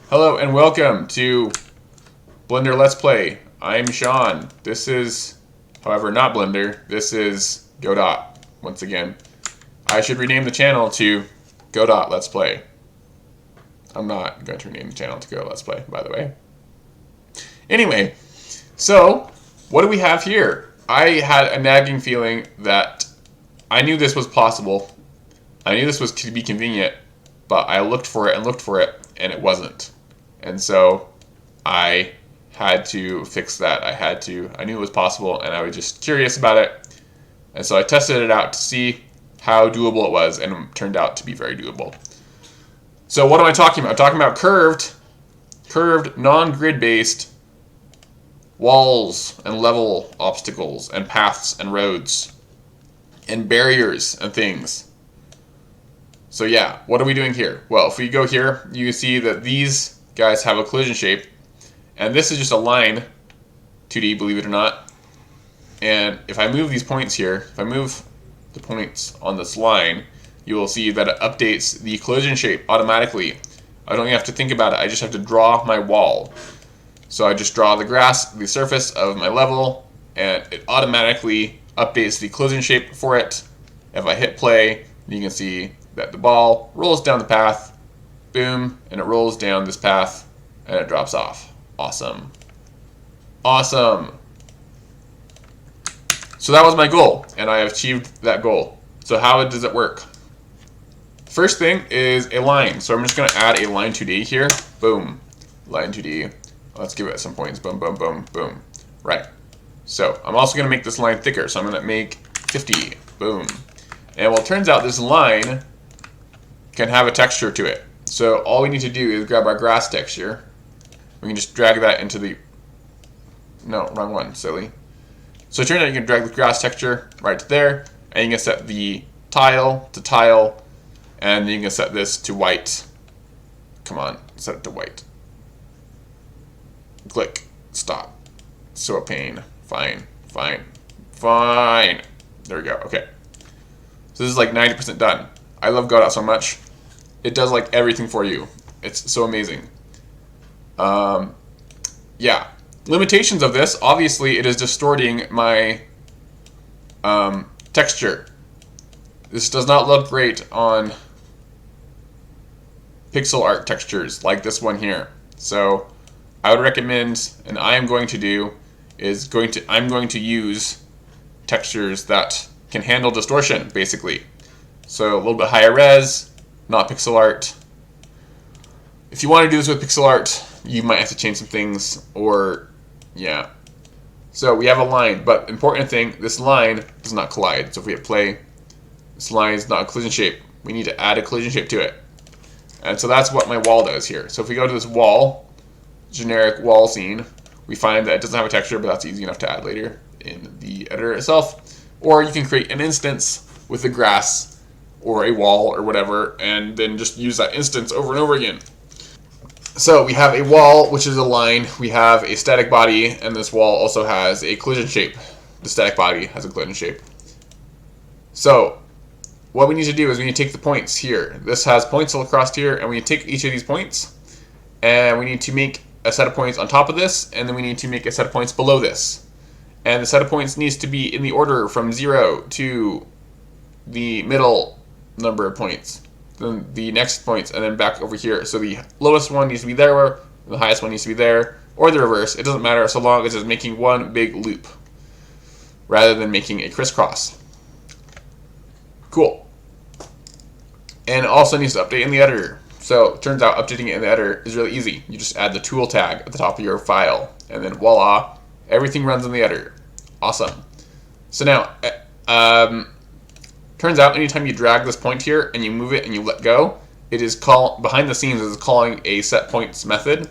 Hello and welcome to Blender Let's Play. I'm Sean. This is, however, not Blender. This is Godot, once again. I should rename the channel to Godot Let's Play. I'm not going to rename the channel to Godot Let's Play, by the way. Anyway, so what do we have here? I had a nagging feeling that I knew this was possible. I knew this was to be convenient, but I looked for it, and it wasn't. And so I had to fix that. I knew it was possible, and I was just curious about it. And so I tested it out to see how doable it was, and it turned out to be very doable. So what am I talking about? I'm talking about curved, non-grid based walls and level obstacles and paths and roads and barriers and things. So yeah, what are we doing here? Well, if we go here, you can see that these guys have a collision shape, and this is just a line 2D, believe it or not. And if I move these points here, if I move the points on this line, you will see that it updates the collision shape automatically. I don't even have to think about it. I just have to draw my wall. So I just draw the surface of my level, and it automatically updates the collision shape for it. If I hit play, you can see that the ball rolls down the path, boom, and it rolls down this path, and it drops off. Awesome. Awesome. So that was my goal, and I have achieved that goal. So how does it work? First thing is a line. So I'm just going to add a line 2D here. Boom. Line 2D. Let's give it some points. Boom, boom, boom, boom. Right. So I'm also going to make this line thicker. So I'm going to make 50. Boom. And well, it turns out this line can have a texture to it. So all we need to do is grab our grass texture. We can just drag that into the... No, wrong one, silly. So it turns out you can drag the grass texture right to there, and you can set the tile to tile, and you can set this to white. Come on, set it to white. Click, stop. So a pain. Fine, fine, fine. There we go, okay. So this is like 90% done. I love Godot so much. It does like everything for you. It's so amazing. Yeah. Limitations of this, obviously it is distorting my texture. This does not look great on pixel art textures like this one here. So I would recommend, and I am going to do, I'm going to use textures that can handle distortion, basically. So a little bit higher res, not pixel art. If you want to do this with pixel art, you might have to change some things, or yeah. So we have a line, but important thing, this line does not collide. So if we hit play, this line is not a collision shape. We need to add a collision shape to it. And so that's what my wall does here. So if we go to this wall, generic wall scene, we find that it doesn't have a texture, but that's easy enough to add later in the editor itself. Or you can create an instance with the grass or a wall or whatever, and then just use that instance over and over again. So we have a wall, which is a line. We have a static body, and this wall also has a collision shape. The static body has a collision shape. So what we need to do is we need to take the points here. This has points all across here, and we take each of these points, and we need to make a set of points on top of this, and then we need to make a set of points below this. And the set of points needs to be in the order from 0 to the middle number of points, then the next points, and then back over here. So the lowest one needs to be there, the highest one needs to be there, or the reverse. It doesn't matter so long as it's making one big loop rather than making a crisscross. Cool. And it also needs to update in the editor. So it turns out updating it in the editor is really easy. You just add the tool tag at the top of your file, and then voila, everything runs in the editor. Awesome. So now, turns out anytime you drag this point here and you move it and you let go, it is behind the scenes is calling a set points method.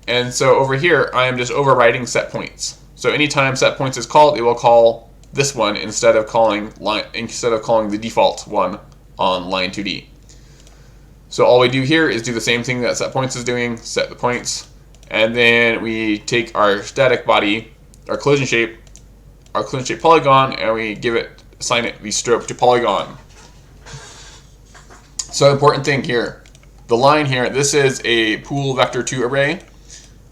And so over here, I am just overriding set points. So anytime set points is called, it will call this one instead of calling the default one on line 2D. So all we do here is do the same thing that set points is doing, set the points, and then we take our static body, our collision shape polygon, and we assign it the stroke to polygon. So important thing here, the line here, this is a pool vector2 array.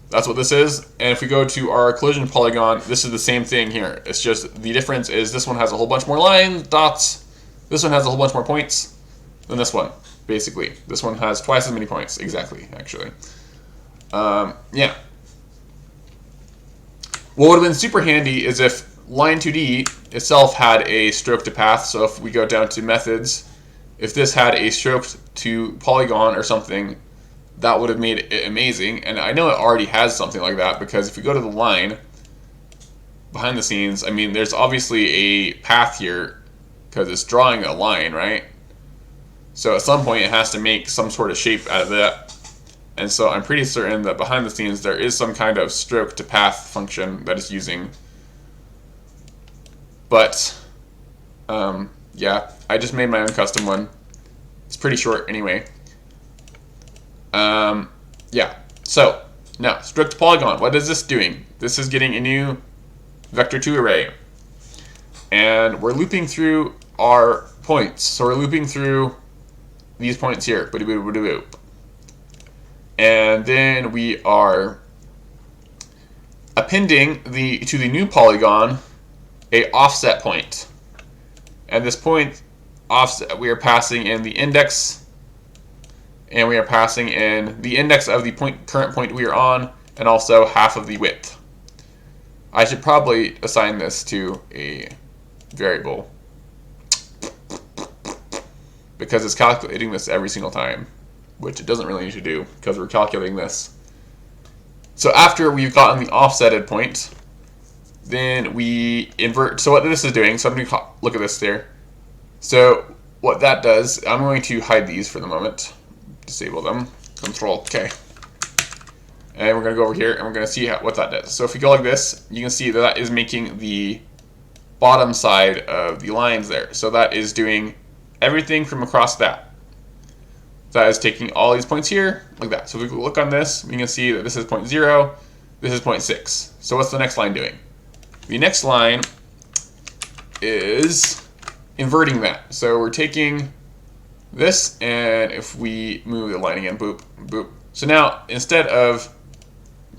That's what this is. And if we go to our collision polygon, this is the same thing here. It's just the difference is this one has a whole bunch more lines, dots. This one has a whole bunch more points than this one, basically. This one has twice as many points, exactly, actually. Yeah. What would have been super handy is if line2D itself had a stroke to path. So if we go down to methods, if this had a stroke to polygon or something, that would have made it amazing. And I know it already has something like that, because if we go to the line behind the scenes, I mean, there's obviously a path here because it's drawing a line, right? So at some point it has to make some sort of shape out of that. And so I'm pretty certain that behind the scenes there is some kind of stroke to path function that it's using. But yeah, I just made my own custom one. It's pretty short anyway. Yeah, so now stroke to polygon. What is this doing? This is getting a new vector2 array. And we're looping through our points. So we're looping through these points here. And then we are appending to the new polygon a offset point. And this point offset, we are passing in the index, and we are passing in the index of the current point we are on, and also half of the width. I should probably assign this to a variable, because it's calculating this every single time, which it doesn't really need to do because we're calculating this. So after we've gotten the offsetted point, then we invert. So what this is doing, so I'm going to look at this there. So what that does, I'm going to hide these for the moment, disable them, Control K. And we're going to go over here and we're going to see what that does. So if we go like this, you can see that that is making the bottom side of the lines there. So that is doing everything from across that. That is taking all these points here, like that. So if we look on this, we can see that this is 0.0, this is 0.6. So what's the next line doing? The next line is inverting that. So we're taking this, and if we move the line again, boop, boop. So now, instead of,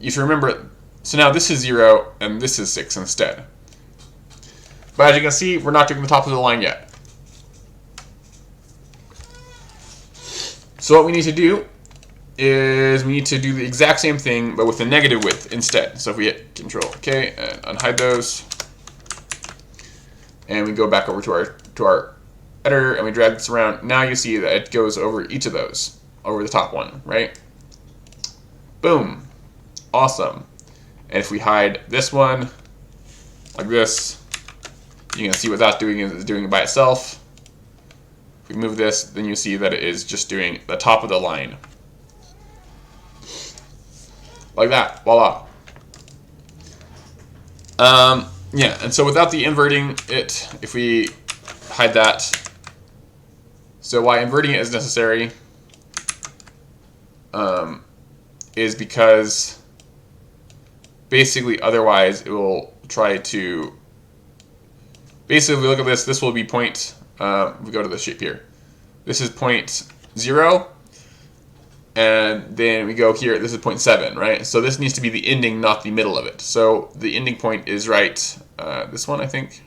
if you remember, so now this is 0, and this is 6 instead. But as you can see, we're not doing the top of the line yet. So what we need to do is we need to do the exact same thing, but with a negative width instead. So if we hit Control K and unhide those, and we go back over to our editor and we drag this around, now you see that it goes over each of those, over the top one, right? Boom. Awesome. And if we hide this one, like this, you can see what that's doing is it's doing it by itself. If we move this, then you see that it is just doing the top of the line. Like that, voila. Yeah, and so without the inverting it, if we hide that, so why inverting it is necessary is because basically otherwise it will try to, basically if we look at this, this will be point, we go to the shape here. This is 0.0, and then we go here, this is 0.7, right? So this needs to be the ending, not the middle of it. So the ending point is right, this one I think.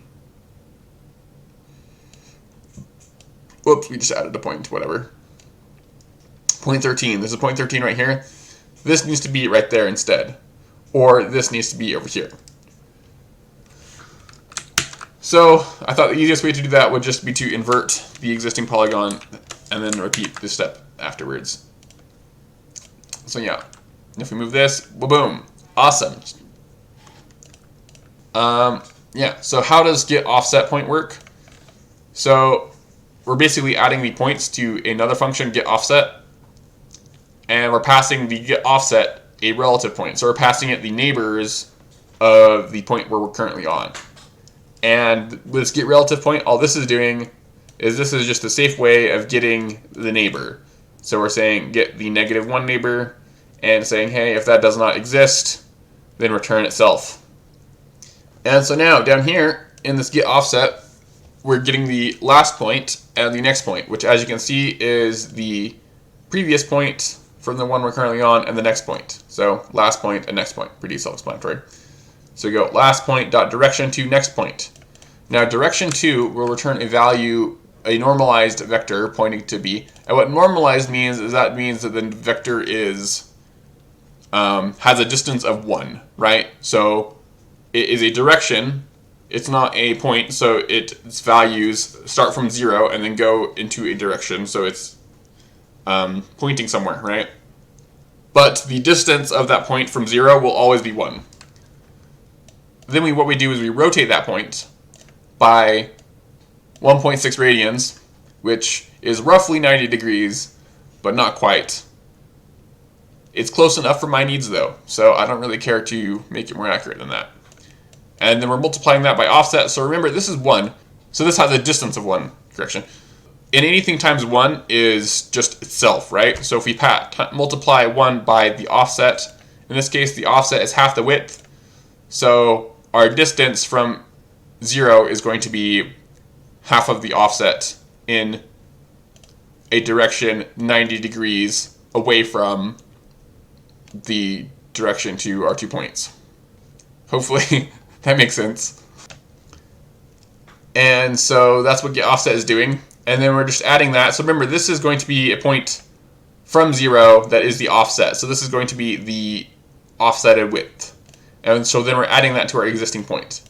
Whoops, we just added a point, whatever. 0.13, this is 0.13 right here. This needs to be right there instead. Or this needs to be over here. So I thought the easiest way to do that would just be to invert the existing polygon and then repeat this step afterwards. So yeah, if we move this, boom, awesome. Yeah, so how does GetOffset point work? So we're basically adding the points to another function, GetOffset, and we're passing the GetOffset a relative point. So we're passing it the neighbors of the point where we're currently on. And with this getRelative point, all this is doing is this is just a safe way of getting the neighbor. So we're saying get the -1 neighbor and saying, hey, if that does not exist, then return itself. And so now down here in this getOffset, we're getting the last point and the next point, which as you can see is the previous point from the one we're currently on and the next point. So last point and next point, pretty self-explanatory. So we go last point dot direction to next point. Now direction to will return a value, a normalized vector pointing to B. And what normalized means is that the vector is has a distance of 1, right? So it is a direction. It's not a point, so its values start from 0 and then go into a direction. So it's pointing somewhere, right? But the distance of that point from 0 will always be 1. Then what we do is we rotate that point by 1.6 radians, which is roughly 90 degrees, but not quite. It's close enough for my needs though, so I don't really care to make it more accurate than that. And then we're multiplying that by offset, so remember this is 1, so this has a distance of 1, correction. And anything times 1 is just itself, right? So if we multiply 1 by the offset, in this case the offset is half the width, so our distance from 0 is going to be half of the offset in a direction 90 degrees away from the direction to our 2 points. Hopefully that makes sense. And so that's what GetOffset is doing. And then we're just adding that. So remember, this is going to be a point from 0 that is the offset. So this is going to be the offsetted width. And so then we're adding that to our existing point.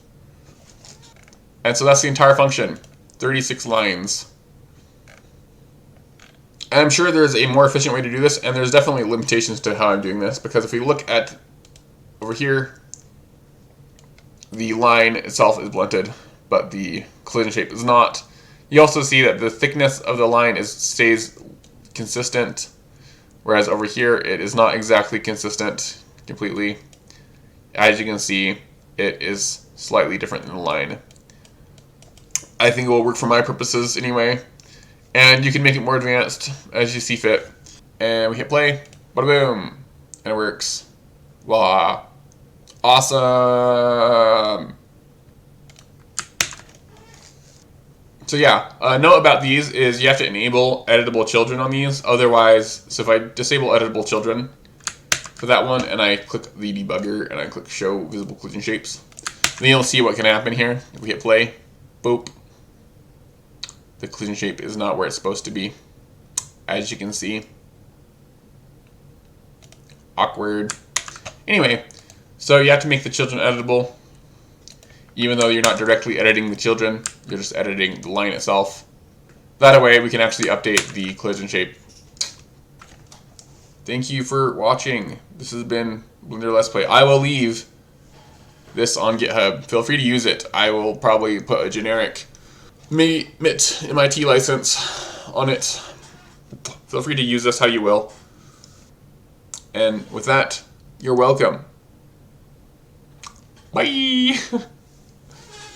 And so that's the entire function, 36 lines. And I'm sure there's a more efficient way to do this, and there's definitely limitations to how I'm doing this, because if we look at over here, the line itself is blunted, but the collision shape is not. You also see that the thickness of the line stays consistent, whereas over here it is not exactly consistent completely. As you can see, it is slightly different than the line. I think it will work for my purposes anyway. And you can make it more advanced as you see fit. And we hit play, bada boom, and it works. Wow. Awesome. So yeah, a note about these is you have to enable editable children on these. Otherwise, so if I disable editable children for that one, and I click the debugger, and I click show visible collision shapes, then you'll see what can happen here. If we hit play, boop. The collision shape is not where it's supposed to be, as you can see. Awkward. Anyway, so you have to make the children editable. Even though you're not directly editing the children, you're just editing the line itself. That way we can actually update the collision shape. Thank you for watching. This has been Blender Let's Play. I will leave this on GitHub. Feel free to use it. I will probably put a generic MIT license on it. Feel free to use this how you will. And with that, you're welcome. Bye!